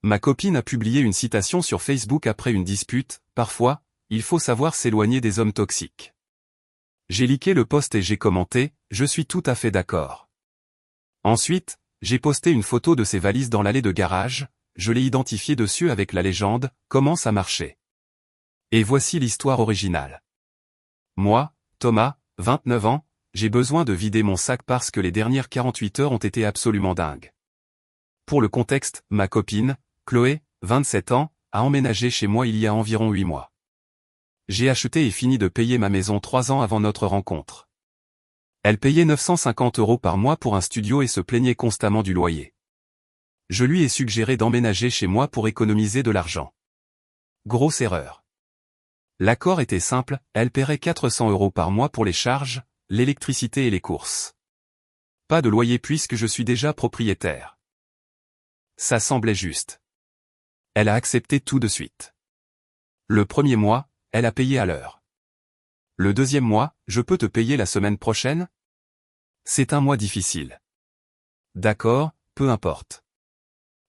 Ma copine a publié une citation sur Facebook après une dispute. Parfois, il faut savoir s'éloigner des hommes toxiques. J'ai liké le post et j'ai commenté, je suis tout à fait d'accord. Ensuite, j'ai posté une photo de ses valises dans l'allée de garage, je l'ai identifié dessus avec la légende, comment ça marchait. Et voici l'histoire originale. Moi, Thomas, 29 ans, j'ai besoin de vider mon sac parce que les dernières 48 heures ont été absolument dingues. Pour le contexte, ma copine, Chloé, 27 ans, a emménagé chez moi il y a environ 8 mois. J'ai acheté et fini de payer ma maison 3 ans avant notre rencontre. Elle payait 950 € par mois pour un studio et se plaignait constamment du loyer. Je lui ai suggéré d'emménager chez moi pour économiser de l'argent. Grosse erreur. L'accord était simple, elle paierait 400 € par mois pour les charges, l'électricité et les courses. Pas de loyer puisque je suis déjà propriétaire. Ça semblait juste. Elle a accepté tout de suite. Le premier mois, elle a payé à l'heure. Le deuxième mois, je peux te payer la semaine prochaine? C'est un mois difficile. D'accord, peu importe.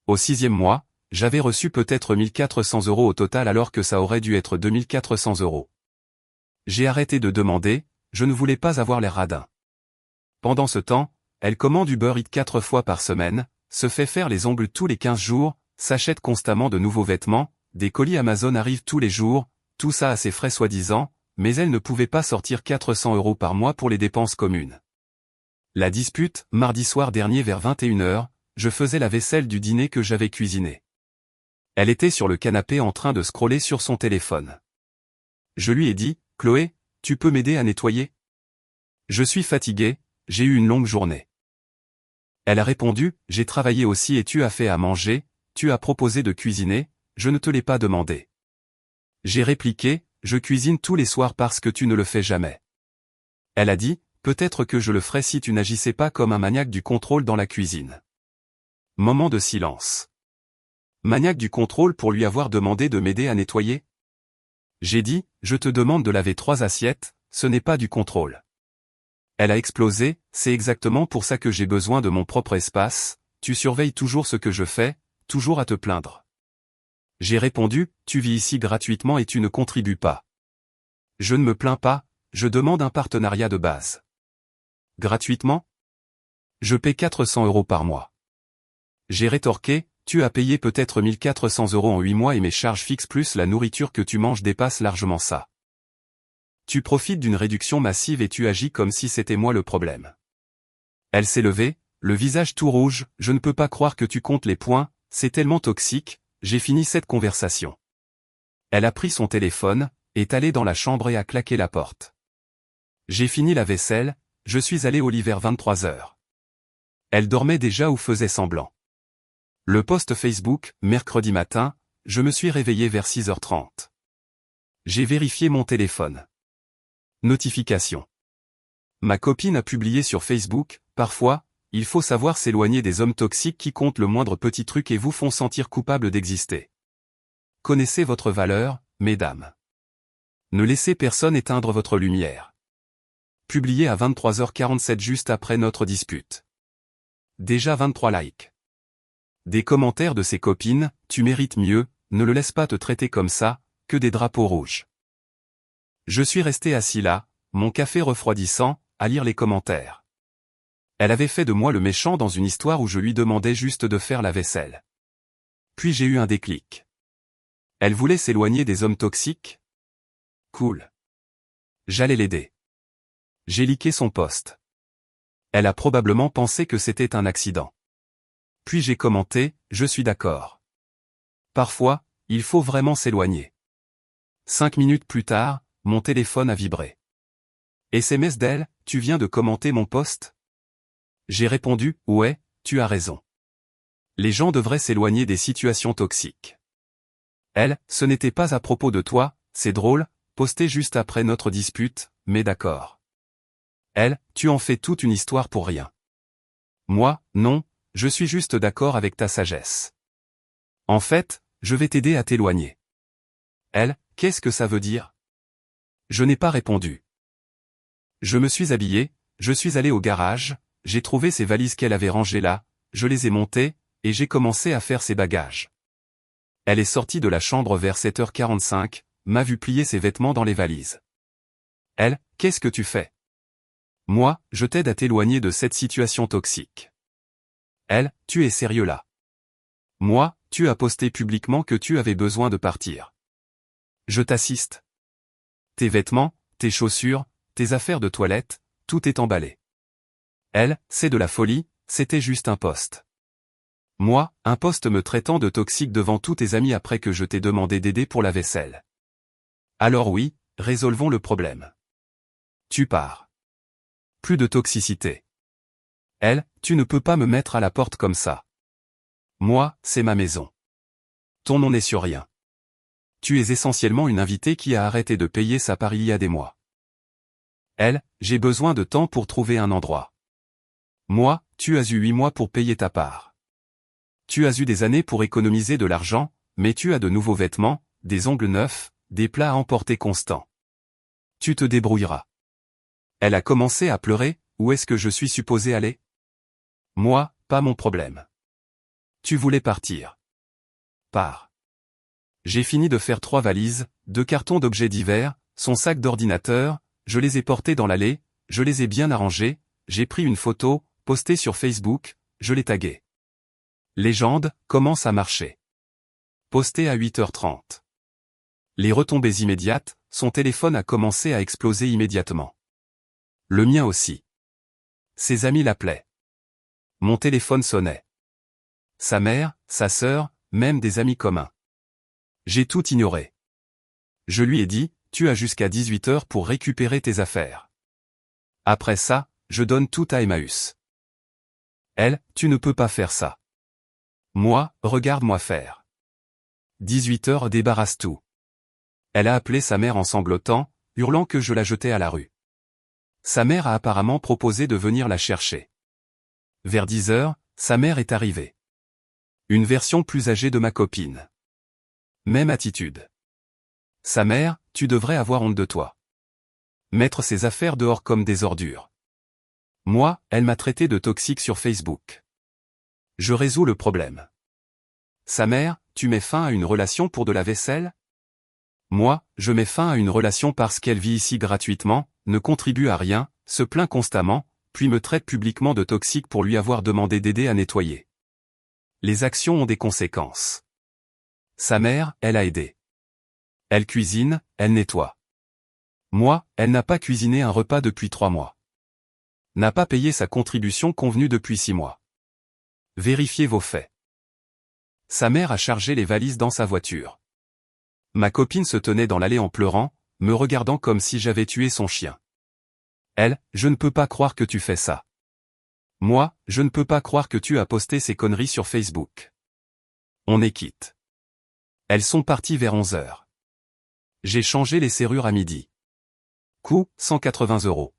Au 6e mois, j'avais reçu peut-être 1400 € au total alors que ça aurait dû être 2400 €. J'ai arrêté de demander, je ne voulais pas avoir l'air radin. Pendant ce temps, elle commande Uber Eats 4 fois par semaine, se fait faire les ongles tous les 15 jours, s'achète constamment de nouveaux vêtements, des colis Amazon arrivent tous les jours, tout ça à ses frais soi-disant, mais elle ne pouvait pas sortir 400 € par mois pour les dépenses communes. La dispute, mardi soir dernier vers 21 h, je faisais la vaisselle du dîner que j'avais cuisiné. Elle était sur le canapé en train de scroller sur son téléphone. Je lui ai dit, Chloé, tu peux m'aider à nettoyer? Je suis fatigué, j'ai eu une longue journée. Elle a répondu, j'ai travaillé aussi et tu as fait à manger, tu as proposé de cuisiner, je ne te l'ai pas demandé. J'ai répliqué, je cuisine tous les soirs parce que tu ne le fais jamais. Elle a dit, peut-être que je le ferais si tu n'agissais pas comme un maniaque du contrôle dans la cuisine. Moment de silence. Maniaque du contrôle pour lui avoir demandé de m'aider à nettoyer? J'ai dit, je te demande de laver 3 assiettes, ce n'est pas du contrôle. Elle a explosé, c'est exactement pour ça que j'ai besoin de mon propre espace, tu surveilles toujours ce que je fais, toujours à te plaindre. J'ai répondu, tu vis ici gratuitement et tu ne contribues pas. Je ne me plains pas, je demande un partenariat de base. Gratuitement? Je paie 400 € par mois. J'ai rétorqué, tu as payé peut-être 1400 € en 8 mois et mes charges fixes plus la nourriture que tu manges dépassent largement ça. Tu profites d'une réduction massive et tu agis comme si c'était moi le problème. Elle s'est levée, le visage tout rouge, je ne peux pas croire que tu comptes les points, c'est tellement toxique, j'ai fini cette conversation. Elle a pris son téléphone, est allée dans la chambre et a claqué la porte. J'ai fini la vaisselle, je suis allé au lit vers 23 h. Elle dormait déjà ou faisait semblant. Le post Facebook, mercredi matin, je me suis réveillé vers 6h30. J'ai vérifié mon téléphone. Notification. Ma copine a publié sur Facebook, parfois, il faut savoir s'éloigner des hommes toxiques qui comptent le moindre petit truc et vous font sentir coupable d'exister. Connaissez votre valeur, mesdames. Ne laissez personne éteindre votre lumière. Publié à 23h47 juste après notre dispute. Déjà 23 likes. Des commentaires de ses copines, tu mérites mieux, ne le laisse pas te traiter comme ça, que des drapeaux rouges. Je suis resté assis là, mon café refroidissant, à lire les commentaires. Elle avait fait de moi le méchant dans une histoire où je lui demandais juste de faire la vaisselle. Puis j'ai eu un déclic. Elle voulait s'éloigner des hommes toxiques? Cool. J'allais l'aider. J'ai liké son post. Elle a probablement pensé que c'était un accident. Puis j'ai commenté, je suis d'accord. Parfois, il faut vraiment s'éloigner. 5 minutes plus tard, mon téléphone a vibré. SMS d'elle, tu viens de commenter mon post? J'ai répondu, ouais, tu as raison. Les gens devraient s'éloigner des situations toxiques. Elle, ce n'était pas à propos de toi, c'est drôle, posté juste après notre dispute, mais d'accord. Elle, tu en fais toute une histoire pour rien. Moi, non, je suis juste d'accord avec ta sagesse. En fait, je vais t'aider à t'éloigner. Elle, qu'est-ce que ça veut dire? Je n'ai pas répondu. Je me suis habillé, je suis allé au garage, j'ai trouvé ses valises qu'elle avait rangées là, je les ai montées, et j'ai commencé à faire ses bagages. Elle est sortie de la chambre vers 7h45, m'a vu plier ses vêtements dans les valises. Elle, qu'est-ce que tu fais? Moi, je t'aide à t'éloigner de cette situation toxique. Elle, tu es sérieux là? Moi, tu as posté publiquement que tu avais besoin de partir. Je t'assiste. Tes vêtements, tes chaussures, tes affaires de toilette, tout est emballé. Elle, c'est de la folie, c'était juste un post. Moi, un post me traitant de toxique devant tous tes amis après que je t'ai demandé d'aider pour la vaisselle. Alors oui, résolvons le problème. Tu pars. Plus de toxicité. Elle, tu ne peux pas me mettre à la porte comme ça. Moi, c'est ma maison. Ton nom n'est sur rien. Tu es essentiellement une invitée qui a arrêté de payer sa part il y a des mois. Elle, j'ai besoin de temps pour trouver un endroit. Moi, tu as eu 8 mois pour payer ta part. Tu as eu des années pour économiser de l'argent, mais tu as de nouveaux vêtements, des ongles neufs, des plats à emporter constants. Tu te débrouilleras. Elle a commencé à pleurer, où est-ce que je suis supposé aller? Moi, pas mon problème. Tu voulais partir. Pars. J'ai fini de faire 3 valises, 2 cartons d'objets divers, son sac d'ordinateur, je les ai portés dans l'allée, je les ai bien arrangés, j'ai pris une photo, postée sur Facebook, je l'ai taguée. Légende, commence à marcher. Posté à 8h30. Les retombées immédiates, son téléphone a commencé à exploser immédiatement. Le mien aussi. Ses amis l'appelaient. Mon téléphone sonnait. Sa mère, sa sœur, même des amis communs. J'ai tout ignoré. Je lui ai dit, tu as jusqu'à 18h pour récupérer tes affaires. Après ça, je donne tout à Emmaüs. Elle, tu ne peux pas faire ça. Moi, regarde-moi faire. 18h débarrasse tout. Elle a appelé sa mère en sanglotant, hurlant que je la jetais à la rue. Sa mère a apparemment proposé de venir la chercher. Vers 10h, sa mère est arrivée. Une version plus âgée de ma copine. Même attitude. Sa mère, tu devrais avoir honte de toi. Mettre ses affaires dehors comme des ordures. Moi, elle m'a traité de toxique sur Facebook. Je résous le problème. Sa mère, tu mets fin à une relation pour de la vaisselle? Moi, je mets fin à une relation parce qu'elle vit ici gratuitement, ne contribue à rien, se plaint constamment, puis me traite publiquement de toxique pour lui avoir demandé d'aider à nettoyer. Les actions ont des conséquences. Sa mère, elle a aidé. Elle cuisine, elle nettoie. Moi, elle n'a pas cuisiné un repas depuis 3 mois. N'a pas payé sa contribution convenue depuis 6 mois. Vérifiez vos faits. Sa mère a chargé les valises dans sa voiture. Ma copine se tenait dans l'allée en pleurant, me regardant comme si j'avais tué son chien. Elle, je ne peux pas croire que tu fais ça. Moi, je ne peux pas croire que tu as posté ces conneries sur Facebook. On est quitte. Elles sont parties vers 11h. J'ai changé les serrures à midi. Coût, 180 €.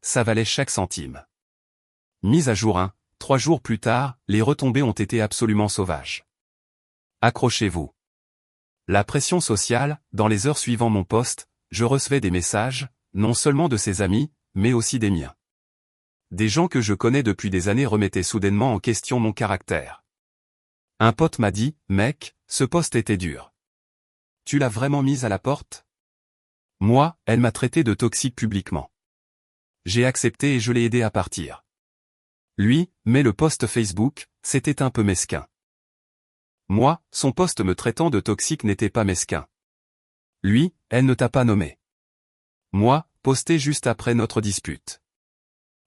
Ça valait chaque centime. Mise à jour 1, 3 jours plus tard, les retombées ont été absolument sauvages. Accrochez-vous. La pression sociale, dans les heures suivant mon post, je recevais des messages, non seulement de ses amis, mais aussi des miens. Des gens que je connais depuis des années remettaient soudainement en question mon caractère. Un pote m'a dit, mec, ce post était dur. Tu l'as vraiment mise à la porte? Moi, elle m'a traité de toxique publiquement. J'ai accepté et je l'ai aidé à partir. Lui, mais le post Facebook, c'était un peu mesquin. Moi, son post me traitant de toxique n'était pas mesquin. Lui, elle ne t'a pas nommé. Moi, posté juste après notre dispute.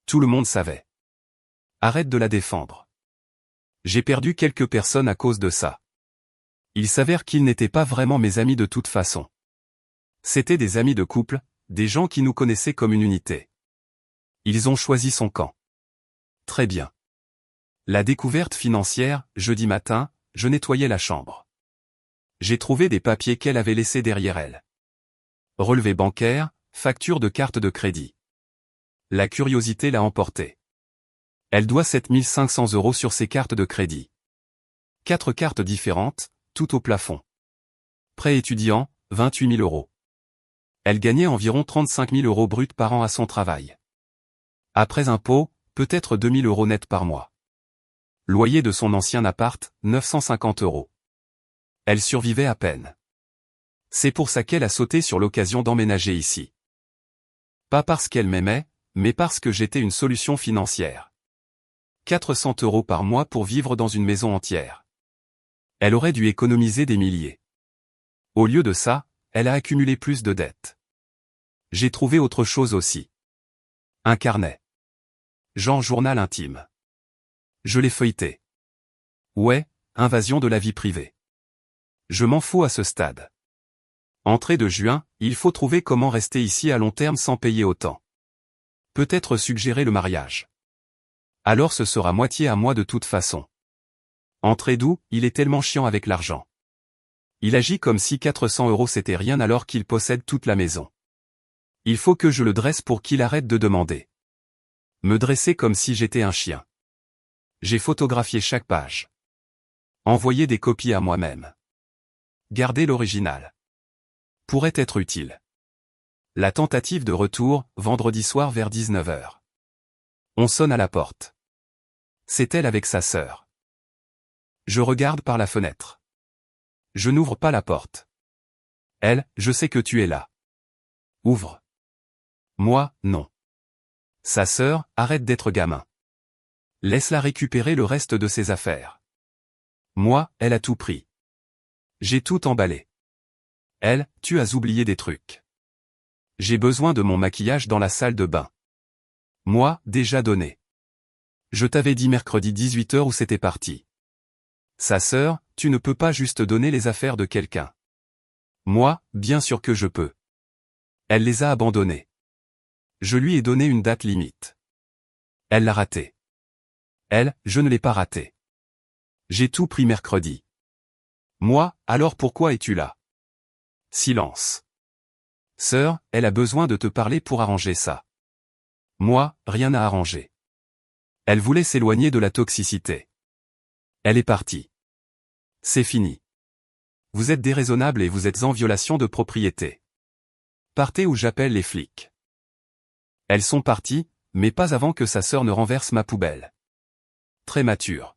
Tout le monde savait. Arrête de la défendre. J'ai perdu quelques personnes à cause de ça. Il s'avère qu'ils n'étaient pas vraiment mes amis de toute façon. C'étaient des amis de couple, des gens qui nous connaissaient comme une unité. Ils ont choisi son camp. Très bien. La découverte financière, jeudi matin, je nettoyais la chambre. J'ai trouvé des papiers qu'elle avait laissés derrière elle. Relevé bancaire, facture de carte de crédit. La curiosité l'a emporté. Elle doit 7 500 € sur ses cartes de crédit. 4 cartes différentes, tout au plafond. Prêt étudiant, 28 000 €. Elle gagnait environ 35 000 € bruts par an à son travail. Après impôts, peut-être 2 000 € net par mois. Loyer de son ancien appart, 950 €. Elle survivait à peine. C'est pour ça qu'elle a sauté sur l'occasion d'emménager ici. Pas parce qu'elle m'aimait, mais parce que j'étais une solution financière. 400 € par mois pour vivre dans une maison entière. Elle aurait dû économiser des milliers. Au lieu de ça, elle a accumulé plus de dettes. J'ai trouvé autre chose aussi. Un carnet. Genre journal intime. Je l'ai feuilleté. Ouais, invasion de la vie privée. Je m'en fous à ce stade. Entrée de juin, il faut trouver comment rester ici à long terme sans payer autant. Peut-être suggérer le mariage. Alors ce sera moitié à moi de toute façon. Entrée d'où, il est tellement chiant avec l'argent. Il agit comme si 400 € c'était rien alors qu'il possède toute la maison. Il faut que je le dresse pour qu'il arrête de demander. Me dresser comme si j'étais un chien. J'ai photographié chaque page. Envoyé des copies à moi-même. Garder l'original. Pourrait être utile. La tentative de retour, vendredi soir vers 19 h. On sonne à la porte. C'est elle avec sa sœur. Je regarde par la fenêtre. Je n'ouvre pas la porte. Elle, je sais que tu es là. Ouvre. Moi, non. Sa sœur, arrête d'être gamin. Laisse-la récupérer le reste de ses affaires. Moi, elle a tout pris. J'ai tout emballé. Elle, tu as oublié des trucs. J'ai besoin de mon maquillage dans la salle de bain. Moi, déjà donné. Je t'avais dit mercredi 18 h où c'était parti. Sa sœur, tu ne peux pas juste donner les affaires de quelqu'un. Moi, bien sûr que je peux. Elle les a abandonnées. Je lui ai donné une date limite. Elle l'a raté. Elle, je ne l'ai pas raté. J'ai tout pris mercredi. Moi, alors pourquoi es-tu là? Silence. Sœur, elle a besoin de te parler pour arranger ça. Moi, rien à arranger. Elle voulait s'éloigner de la toxicité. Elle est partie. C'est fini. Vous êtes déraisonnable et vous êtes en violation de propriété. Partez ou j'appelle les flics. Elles sont parties, mais pas avant que sa sœur ne renverse ma poubelle. Très mature.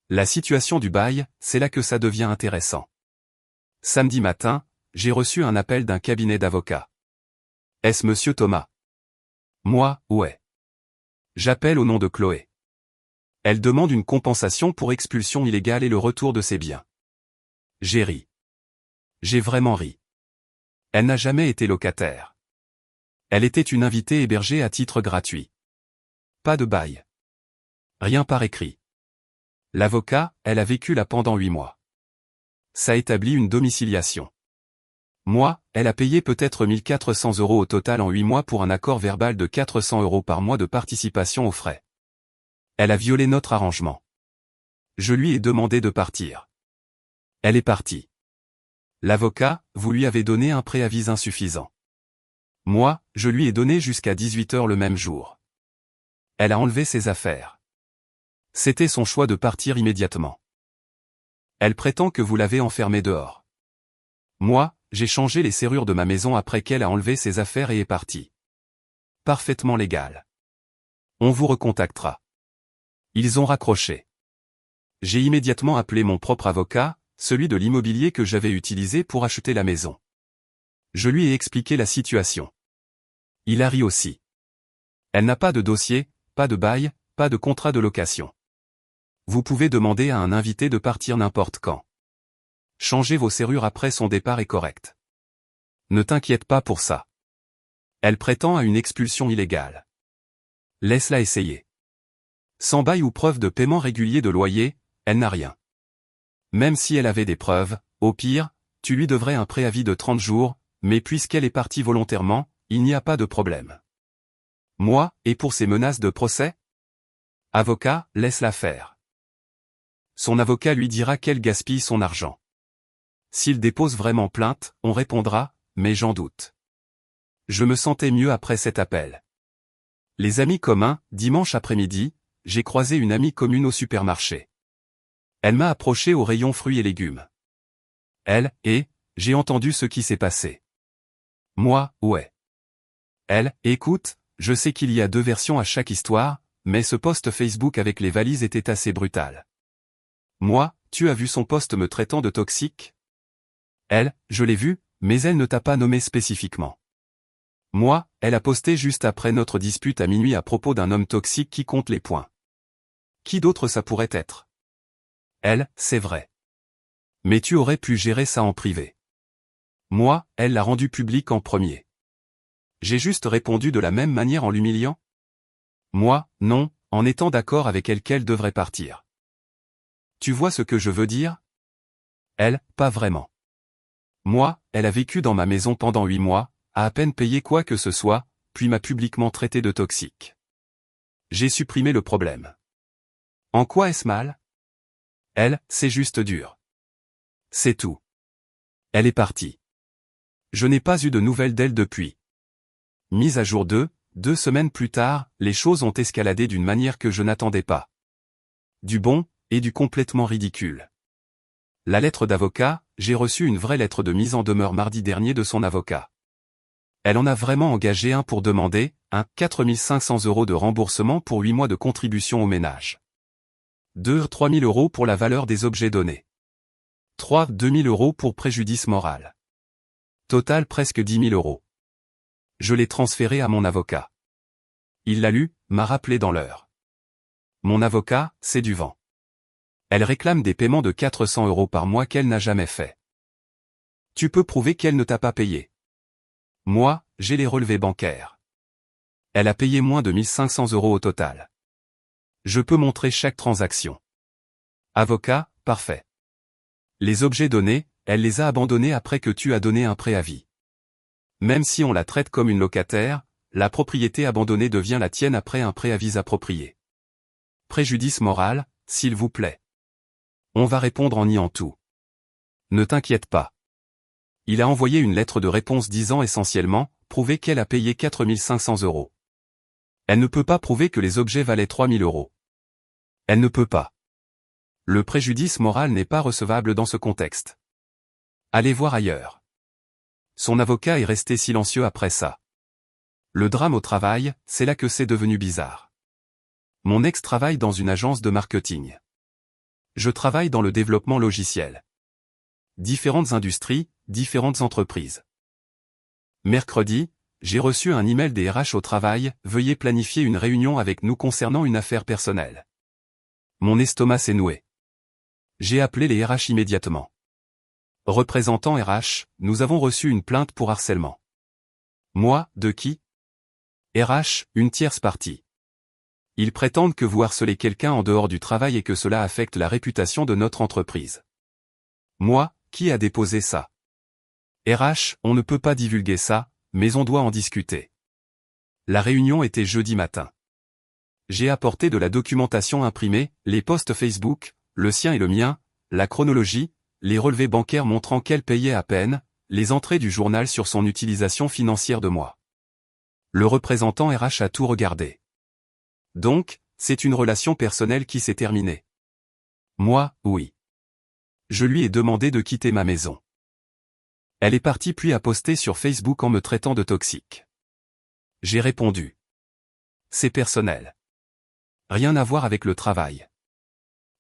La situation du bail, c'est là que ça devient intéressant. Samedi matin, j'ai reçu un appel d'un cabinet d'avocats. Est-ce Monsieur Thomas? Moi, ouais. J'appelle au nom de Chloé. Elle demande une compensation pour expulsion illégale et le retour de ses biens. J'ai ri. J'ai vraiment ri. Elle n'a jamais été locataire. Elle était une invitée hébergée à titre gratuit. Pas de bail. Rien par écrit. L'avocat, elle a vécu là pendant 8 mois. Ça établit une domiciliation. Moi, elle a payé peut-être 1400 € au total en 8 mois pour un accord verbal de 400 € par mois de participation aux frais. Elle a violé notre arrangement. Je lui ai demandé de partir. Elle est partie. L'avocat, vous lui avez donné un préavis insuffisant. Moi, je lui ai donné jusqu'à 18 h le même jour. Elle a enlevé ses affaires. C'était son choix de partir immédiatement. Elle prétend que vous l'avez enfermée dehors. Moi, j'ai changé les serrures de ma maison après qu'elle a enlevé ses affaires et est partie. Parfaitement légal. On vous recontactera. Ils ont raccroché. J'ai immédiatement appelé mon propre avocat, celui de l'immobilier que j'avais utilisé pour acheter la maison. Je lui ai expliqué la situation. Il a ri aussi. Elle n'a pas de dossier, pas de bail, pas de contrat de location. Vous pouvez demander à un invité de partir n'importe quand. Changer vos serrures après son départ est correct. Ne t'inquiète pas pour ça. Elle prétend à une expulsion illégale. Laisse-la essayer. Sans bail ou preuve de paiement régulier de loyer, elle n'a rien. Même si elle avait des preuves, au pire, tu lui devrais un préavis de 30 jours, mais puisqu'elle est partie volontairement, il n'y a pas de problème. Moi, et pour ces menaces de procès? Avocat, laisse-la faire. Son avocat lui dira qu'elle gaspille son argent. S'il dépose vraiment plainte, on répondra, mais j'en doute. Je me sentais mieux après cet appel. Les amis communs, dimanche après-midi, j'ai croisé une amie commune au supermarché. Elle m'a approché au rayon fruits et légumes. Elle, et, j'ai entendu ce qui s'est passé. Moi, ouais. Elle, écoute, je sais qu'il y a 2 versions à chaque histoire, mais ce post Facebook avec les valises était assez brutal. Moi, tu as vu son post me traitant de toxique? Elle, je l'ai vu, mais elle ne t'a pas nommé spécifiquement. Moi, elle a posté juste après notre dispute à minuit à propos d'un homme toxique qui compte les points. Qui d'autre ça pourrait être? Elle, c'est vrai. Mais tu aurais pu gérer ça en privé. Moi, elle l'a rendu public en premier. J'ai juste répondu de la même manière en l'humiliant? Moi, non, en étant d'accord avec elle qu'elle devrait partir. Tu vois ce que je veux dire? Elle, pas vraiment. Moi, elle a vécu dans ma maison pendant 8 mois, a à peine payé quoi que ce soit, puis m'a publiquement traité de toxique. J'ai supprimé le problème. En quoi est-ce mal? Elle, c'est juste dur. C'est tout. Elle est partie. Je n'ai pas eu de nouvelles d'elle depuis. Mise à jour 2 semaines plus tard, les choses ont escaladé d'une manière que je n'attendais pas. Du bon, et du complètement ridicule. La lettre d'avocat, j'ai reçu une vraie lettre de mise en demeure mardi dernier de son avocat. Elle en a vraiment engagé un pour demander, 4 500 € de remboursement pour 8 mois de contribution au ménage. 3 000 € pour la valeur des objets donnés. 2 000 € pour préjudice moral. Total presque 10 000 €. Je l'ai transféré à mon avocat. Il l'a lu, m'a rappelé dans l'heure. Mon avocat, c'est du vent. Elle réclame des paiements de 400 € par mois qu'elle n'a jamais fait. Tu peux prouver qu'elle ne t'a pas payé. Moi, j'ai les relevés bancaires. Elle a payé moins de 1 500 € au total. Je peux montrer chaque transaction. Avocat, parfait. Les objets donnés, elle les a abandonnés après que tu as donné un préavis. Même si on la traite comme une locataire, la propriété abandonnée devient la tienne après un préavis approprié. Préjudice moral, s'il vous plaît. On va répondre en niant tout. Ne t'inquiète pas. Il a envoyé une lettre de réponse disant essentiellement, prouver qu'elle a payé 4 500 €. Elle ne peut pas prouver que les objets valaient 3 000 €. Elle ne peut pas. Le préjudice moral n'est pas recevable dans ce contexte. Allez voir ailleurs. Son avocat est resté silencieux après ça. Le drame au travail, c'est là que c'est devenu bizarre. Mon ex travaille dans une agence de marketing. Je travaille dans le développement logiciel. Différentes industries, différentes entreprises. Mercredi, j'ai reçu un email des RH au travail, veuillez planifier une réunion avec nous concernant une affaire personnelle. Mon estomac s'est noué. J'ai appelé les RH immédiatement. Représentant RH, nous avons reçu une plainte pour harcèlement. Moi, de qui? RH, une tierce partie. Ils prétendent que vous harcelez quelqu'un en dehors du travail et que cela affecte la réputation de notre entreprise. Moi, qui a déposé ça? RH, on ne peut pas divulguer ça, mais on doit en discuter. La réunion était jeudi matin. J'ai apporté de la documentation imprimée, les posts Facebook, le sien et le mien, la chronologie, les relevés bancaires montrant qu'elle payait à peine, les entrées du journal sur son utilisation financière de moi. Le représentant RH a tout regardé. Donc, c'est une relation personnelle qui s'est terminée. Moi, oui. Je lui ai demandé de quitter ma maison. Elle est partie puis a posté sur Facebook en me traitant de toxique. J'ai répondu. C'est personnel. Rien à voir avec le travail.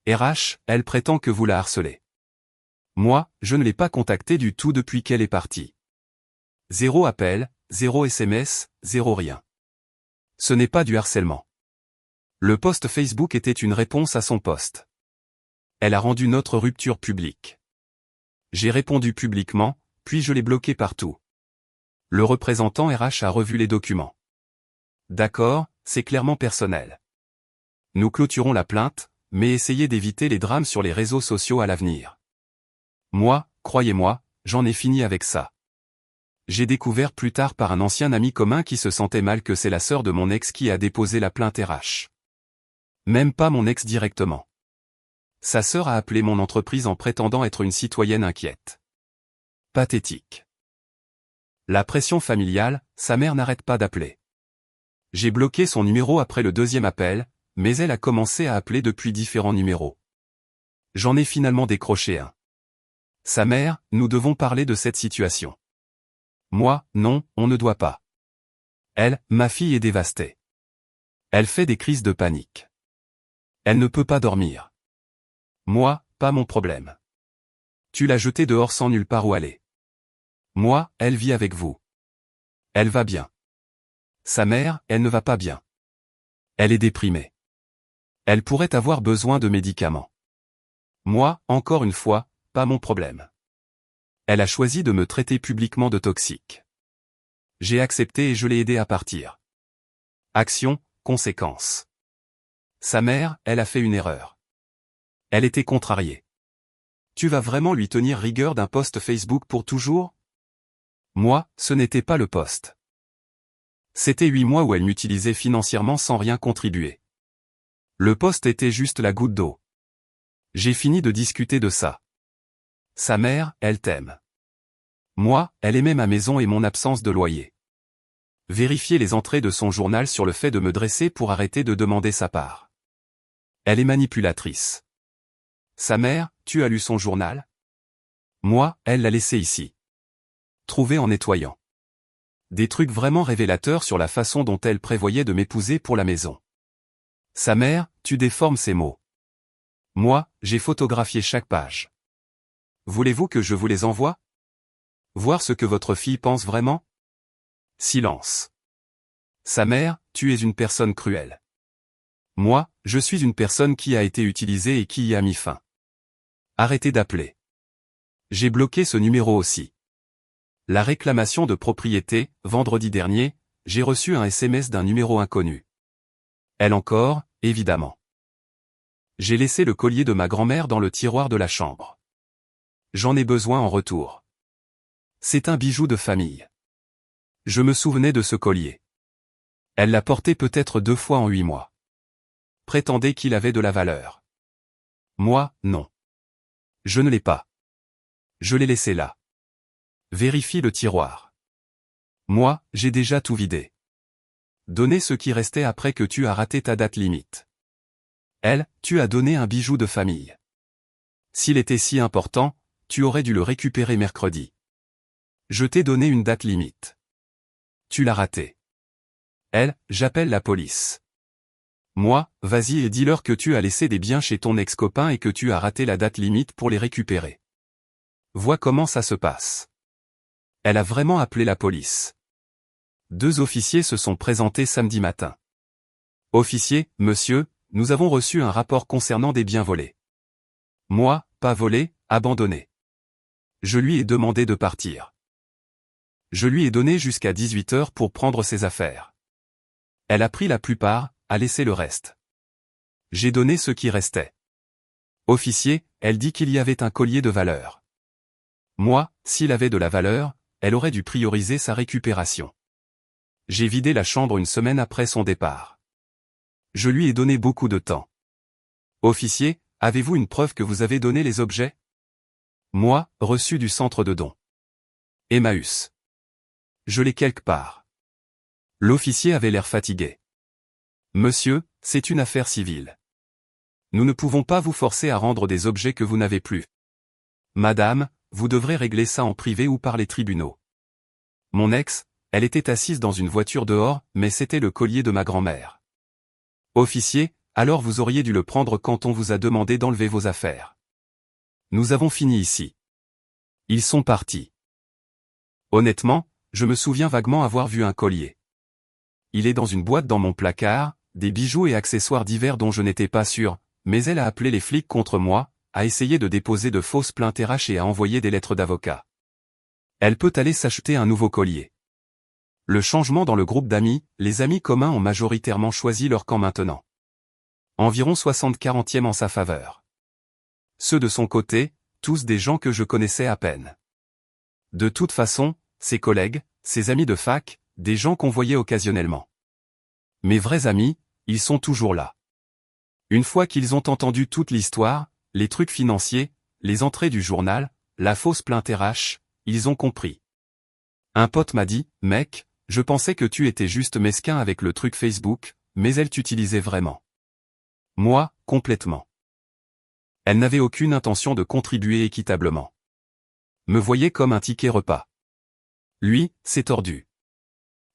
RH, elle prétend que vous la harcelez. Moi, je ne l'ai pas contactée du tout depuis qu'elle est partie. 0 appel, 0 SMS, 0 rien. Ce n'est pas du harcèlement. Le post Facebook était une réponse à son post. Elle a rendu notre rupture publique. J'ai répondu publiquement, puis je l'ai bloqué partout. Le représentant RH a revu les documents. D'accord, c'est clairement personnel. Nous clôturons la plainte, mais essayez d'éviter les drames sur les réseaux sociaux à l'avenir. Moi, croyez-moi, j'en ai fini avec ça. J'ai découvert plus tard par un ancien ami commun qui se sentait mal que c'est la sœur de mon ex qui a déposé la plainte RH. Même pas mon ex directement. Sa sœur a appelé mon entreprise en prétendant être une citoyenne inquiète. Pathétique. La pression familiale, sa mère n'arrête pas d'appeler. J'ai bloqué son numéro après le deuxième appel, mais elle a commencé à appeler depuis différents numéros. J'en ai finalement décroché un. Sa mère, nous devons parler de cette situation. Moi, non, on ne doit pas. Elle, ma fille est dévastée. Elle fait des crises de panique. Elle ne peut pas dormir. Moi, pas mon problème. Tu l'as jetée dehors sans nulle part où aller. Moi, elle vit avec vous. Elle va bien. Sa mère, elle ne va pas bien. Elle est déprimée. Elle pourrait avoir besoin de médicaments. Moi, encore une fois, pas mon problème. Elle a choisi de me traiter publiquement de toxique. J'ai accepté et je l'ai aidée à partir. Action, conséquence. Sa mère, elle a fait une erreur. Elle était contrariée. Tu vas vraiment lui tenir rigueur d'un post Facebook pour toujours? Moi, ce n'était pas le post. C'était 8 mois où elle m'utilisait financièrement sans rien contribuer. Le post était juste la goutte d'eau. J'ai fini de discuter de ça. Sa mère, elle t'aime. Moi, elle aimait ma maison et mon absence de loyer. Vérifiez les entrées de son journal sur le fait de me dresser pour arrêter de demander sa part. Elle est manipulatrice. Sa mère, tu as lu son journal? Moi, elle l'a laissé ici. Trouvé en nettoyant. Des trucs vraiment révélateurs sur la façon dont elle prévoyait de m'épouser pour la maison. Sa mère, tu déformes ses mots. Moi, j'ai photographié chaque page. Voulez-vous que je vous les envoie? Voir ce que votre fille pense vraiment? Silence. Sa mère, tu es une personne cruelle. Moi, je suis une personne qui a été utilisée et qui y a mis fin. Arrêtez d'appeler. J'ai bloqué ce numéro aussi. La réclamation de propriété, vendredi dernier, j'ai reçu un SMS d'un numéro inconnu. Elle encore, évidemment. J'ai laissé le collier de ma grand-mère dans le tiroir de la chambre. J'en ai besoin en retour. C'est un bijou de famille. Je me souvenais de ce collier. Elle l'a porté peut-être 2 fois en 8 mois. Prétendait qu'il avait de la valeur. Moi, non. Je ne l'ai pas. Je l'ai laissé là. Vérifie le tiroir. Moi, j'ai déjà tout vidé. Donnez ce qui restait après que tu as raté ta date limite. Elle, tu as donné un bijou de famille. S'il était si important, tu aurais dû le récupérer mercredi. Je t'ai donné une date limite. Tu l'as raté. Elle, j'appelle la police. Moi, vas-y et dis-leur que tu as laissé des biens chez ton ex-copain et que tu as raté la date limite pour les récupérer. Vois comment ça se passe. Elle a vraiment appelé la police. 2 officiers se sont présentés samedi matin. Officier, monsieur, nous avons reçu un rapport concernant des biens volés. Moi, pas volés, abandonnés. Je lui ai demandé de partir. Je lui ai donné jusqu'à 18 h pour prendre ses affaires. Elle a pris la plupart, a laissé le reste. J'ai donné ce qui restait. Officier, elle dit qu'il y avait un collier de valeur. Moi, s'il avait de la valeur, elle aurait dû prioriser sa récupération. J'ai vidé la chambre une semaine après son départ. Je lui ai donné beaucoup de temps. Officier, avez-vous une preuve que vous avez donné les objets? Moi, reçu du centre de dons. Emmaüs. Je l'ai quelque part. L'officier avait l'air fatigué. Monsieur, c'est une affaire civile. Nous ne pouvons pas vous forcer à rendre des objets que vous n'avez plus. Madame, vous devrez régler ça en privé ou par les tribunaux. Mon ex, elle était assise dans une voiture dehors, mais c'était le collier de ma grand-mère. Officier, alors vous auriez dû le prendre quand on vous a demandé d'enlever vos affaires. Nous avons fini ici. Ils sont partis. Honnêtement, je me souviens vaguement avoir vu un collier. Il est dans une boîte dans mon placard, des bijoux et accessoires divers dont je n'étais pas sûr, mais elle a appelé les flics contre moi, a essayé de déposer de fausses plaintes RH et a envoyé des lettres d'avocat. Elle peut aller s'acheter un nouveau collier. Le changement dans le groupe d'amis, les amis communs ont majoritairement choisi leur camp maintenant. Environ 60-40e en sa faveur. Ceux de son côté, tous des gens que je connaissais à peine. De toute façon, ses collègues, ses amis de fac, des gens qu'on voyait occasionnellement. Mes vrais amis, ils sont toujours là. Une fois qu'ils ont entendu toute l'histoire, les trucs financiers, les entrées du journal, la fausse plainte RH, ils ont compris. Un pote m'a dit, mec, je pensais que tu étais juste mesquin avec le truc Facebook, mais elle t'utilisait vraiment. Moi, complètement. Elle n'avait aucune intention de contribuer équitablement. Me voyait comme un ticket repas. Lui, c'est tordu.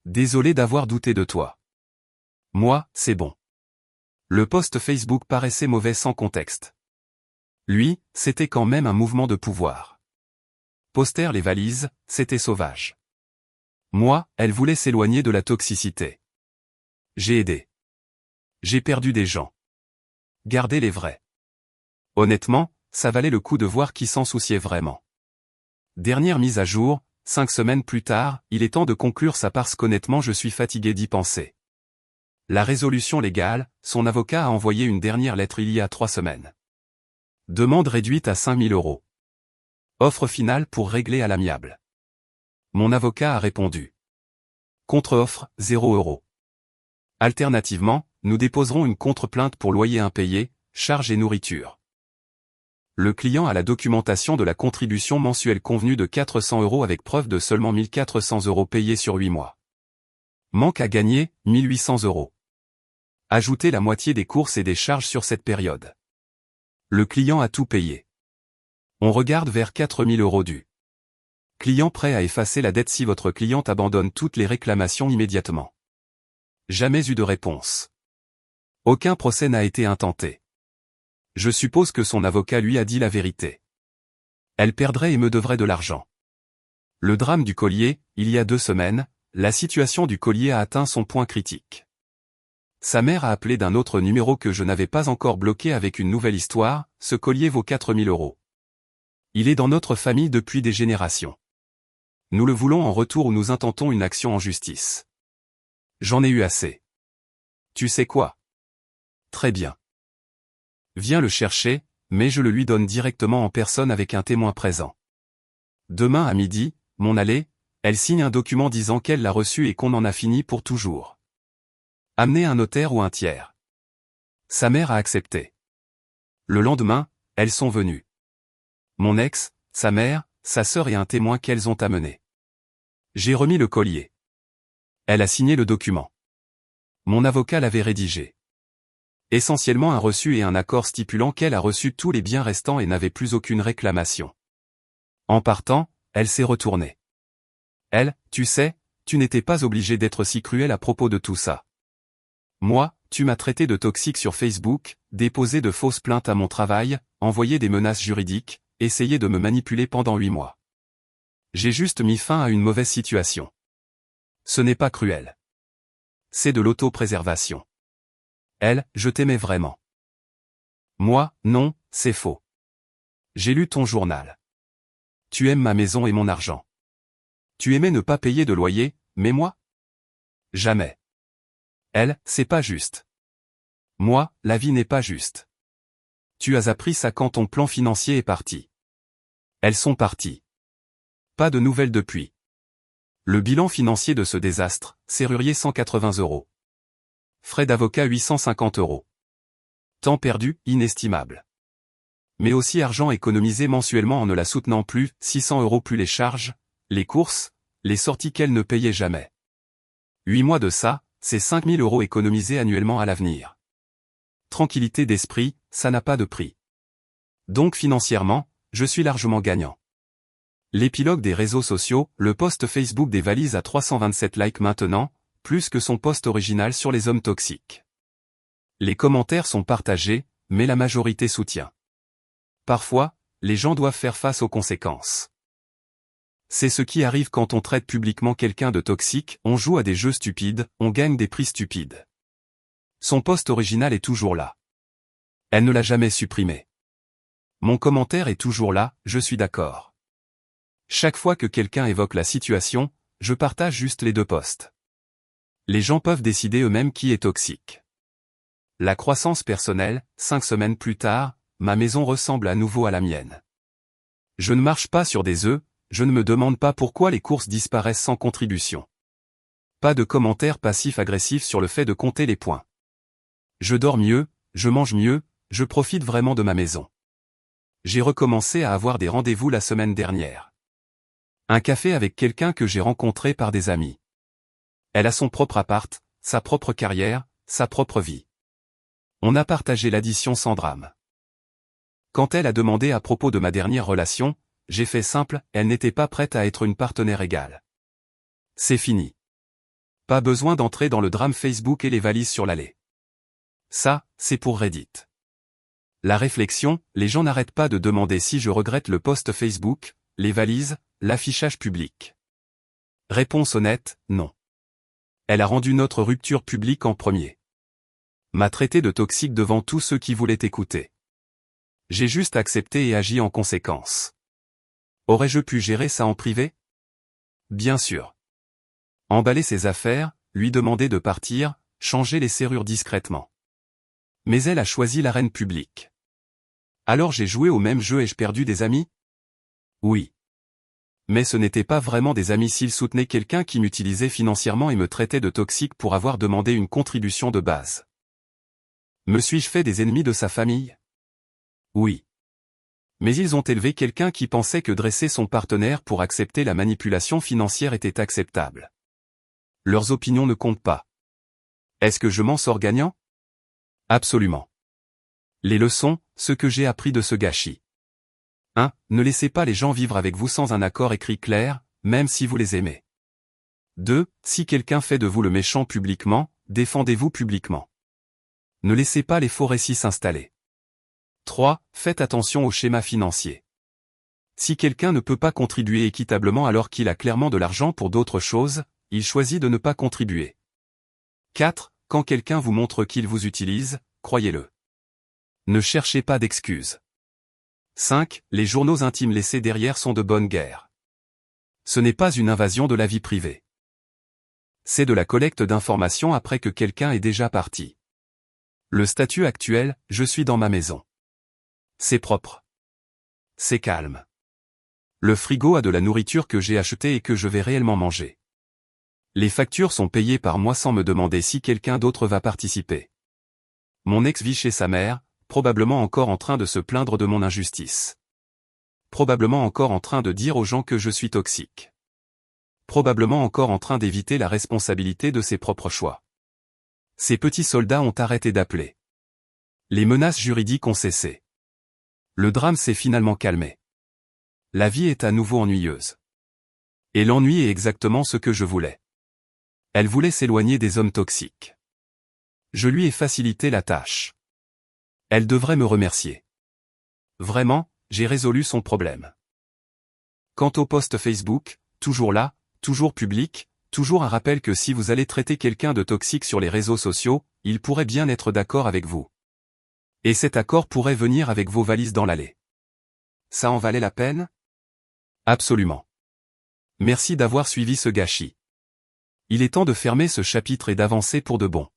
Désolé d'avoir douté de toi. Moi, c'est bon. Le post Facebook paraissait mauvais sans contexte. Lui, c'était quand même un mouvement de pouvoir. Poster les valises, c'était sauvage. Moi, elle voulait s'éloigner de la toxicité. J'ai aidé. J'ai perdu des gens. Gardez les vrais. Honnêtement, ça valait le coup de voir qui s'en souciait vraiment. Dernière mise à jour, 5 semaines plus tard, il est temps de conclure ça parce qu'honnêtement je suis fatigué d'y penser. La résolution légale, son avocat a envoyé une dernière lettre il y a 3 semaines. Demande réduite à 5 000 €. Offre finale pour régler à l'amiable. Mon avocat a répondu. Contre-offre, 0 €. Alternativement, nous déposerons une contre-plainte pour loyer impayé, charges et nourriture. Le client a la documentation de la contribution mensuelle convenue de 400 € avec preuve de seulement 1 400 € payés sur 8 mois. Manque à gagner, 1 800 €. Ajoutez la moitié des courses et des charges sur cette période. Le client a tout payé. On regarde vers 4 000 € dus. Client prêt à effacer la dette si votre cliente abandonne toutes les réclamations immédiatement. Jamais eu de réponse. Aucun procès n'a été intenté. Je suppose que son avocat lui a dit la vérité. Elle perdrait et me devrait de l'argent. Le drame du collier, il y a 2 semaines, la situation du collier a atteint son point critique. Sa mère a appelé d'un autre numéro que je n'avais pas encore bloqué avec une nouvelle histoire, ce collier vaut 4 000 €. Il est dans notre famille depuis des générations. Nous le voulons en retour ou nous intentons une action en justice. J'en ai eu assez. Tu sais quoi? Très bien. Viens le chercher, mais je le lui donne directement en personne avec un témoin présent. Demain à midi, mon allée, elle signe un document disant qu'elle l'a reçu et qu'on en a fini pour toujours. Amenez un notaire ou un tiers. Sa mère a accepté. Le lendemain, elles sont venues. Mon ex, sa mère, sa sœur et un témoin qu'elles ont amené. J'ai remis le collier. Elle a signé le document. Mon avocat l'avait rédigé. Essentiellement un reçu et un accord stipulant qu'elle a reçu tous les biens restants et n'avait plus aucune réclamation. En partant, elle s'est retournée. Elle, tu sais, tu n'étais pas obligé d'être si cruel à propos de tout ça. Moi, tu m'as traité de toxique sur Facebook, déposé de fausses plaintes à mon travail, envoyé des menaces juridiques, essayé de me manipuler pendant 8 mois. J'ai juste mis fin à une mauvaise situation. Ce n'est pas cruel. C'est de l'autopréservation. Elle, je t'aimais vraiment. Moi, non, c'est faux. J'ai lu ton journal. Tu aimes ma maison et mon argent. Tu aimais ne pas payer de loyer, mais moi? Jamais. Elle, c'est pas juste. Moi, la vie n'est pas juste. Tu as appris ça quand ton plan financier est parti. Elles sont parties. Pas de nouvelles depuis. Le bilan financier de ce désastre, serrurier 180 €. Frais d'avocat 850 €. Temps perdu, inestimable. Mais aussi argent économisé mensuellement en ne la soutenant plus, 600 € plus les charges, les courses, les sorties qu'elle ne payait jamais. 8 mois de ça, c'est 5 000 € économisés annuellement à l'avenir. Tranquillité d'esprit, ça n'a pas de prix. Donc financièrement, je suis largement gagnant. L'épilogue des réseaux sociaux, le post Facebook des valises à 327 likes maintenant, plus que son post original sur les hommes toxiques. Les commentaires sont partagés, mais la majorité soutient. Parfois, les gens doivent faire face aux conséquences. C'est ce qui arrive quand on traite publiquement quelqu'un de toxique, on joue à des jeux stupides, on gagne des prix stupides. Son post original est toujours là. Elle ne l'a jamais supprimé. Mon commentaire est toujours là, je suis d'accord. Chaque fois que quelqu'un évoque la situation, je partage juste les 2 posts. Les gens peuvent décider eux-mêmes qui est toxique. La croissance personnelle, 5 semaines plus tard, ma maison ressemble à nouveau à la mienne. Je ne marche pas sur des œufs, je ne me demande pas pourquoi les courses disparaissent sans contribution. Pas de commentaires passifs-agressifs sur le fait de compter les points. Je dors mieux, je mange mieux, je profite vraiment de ma maison. J'ai recommencé à avoir des rendez-vous la semaine dernière. Un café avec quelqu'un que j'ai rencontré par des amis. Elle a son propre appart, sa propre carrière, sa propre vie. On a partagé l'addition sans drame. Quand elle a demandé à propos de ma dernière relation, j'ai fait simple, elle n'était pas prête à être une partenaire égale. C'est fini. Pas besoin d'entrer dans le drame Facebook et les valises sur l'allée. Ça, c'est pour Reddit. La réflexion, les gens n'arrêtent pas de demander si je regrette le post Facebook, les valises, l'affichage public. Réponse honnête, non. Elle a rendu notre rupture publique en premier. M'a traité de toxique devant tous ceux qui voulaient écouter. J'ai juste accepté et agi en conséquence. Aurais-je pu gérer ça en privé? Bien sûr. Emballer ses affaires, lui demander de partir, changer les serrures discrètement. Mais elle a choisi l'arène publique. Alors j'ai joué au même jeu et j'ai perdu des amis? Oui. Mais ce n'étaient pas vraiment des amis s'ils soutenaient quelqu'un qui m'utilisait financièrement et me traitait de toxique pour avoir demandé une contribution de base. Me suis-je fait des ennemis de sa famille? Oui. Mais ils ont élevé quelqu'un qui pensait que dresser son partenaire pour accepter la manipulation financière était acceptable. Leurs opinions ne comptent pas. Est-ce que je m'en sors gagnant? Absolument. Les leçons, ce que j'ai appris de ce gâchis. 1. Ne laissez pas les gens vivre avec vous sans un accord écrit clair, même si vous les aimez. 2. Si quelqu'un fait de vous le méchant publiquement, défendez-vous publiquement. Ne laissez pas les faux récits s'installer. 3. Faites attention au schéma financier. Si quelqu'un ne peut pas contribuer équitablement alors qu'il a clairement de l'argent pour d'autres choses, il choisit de ne pas contribuer. 4. Quand quelqu'un vous montre qu'il vous utilise, croyez-le. Ne cherchez pas d'excuses. 5. Les journaux intimes laissés derrière sont de bonne guerre. Ce n'est pas une invasion de la vie privée. C'est de la collecte d'informations après que quelqu'un est déjà parti. Le statut actuel, je suis dans ma maison. C'est propre. C'est calme. Le frigo a de la nourriture que j'ai achetée et que je vais réellement manger. Les factures sont payées par moi sans me demander si quelqu'un d'autre va participer. Mon ex vit chez sa mère, probablement encore en train de se plaindre de mon injustice. Probablement encore en train de dire aux gens que je suis toxique. Probablement encore en train d'éviter la responsabilité de ses propres choix. Ces petits soldats ont arrêté d'appeler. Les menaces juridiques ont cessé. Le drame s'est finalement calmé. La vie est à nouveau ennuyeuse. Et l'ennui est exactement ce que je voulais. Elle voulait s'éloigner des hommes toxiques. Je lui ai facilité la tâche. Elle devrait me remercier. Vraiment, j'ai résolu son problème. Quant au post Facebook, toujours là, toujours public, toujours un rappel que si vous allez traiter quelqu'un de toxique sur les réseaux sociaux, il pourrait bien être d'accord avec vous. Et cet accord pourrait venir avec vos valises dans l'allée. Ça en valait la peine? Absolument. Merci d'avoir suivi ce gâchis. Il est temps de fermer ce chapitre et d'avancer pour de bon.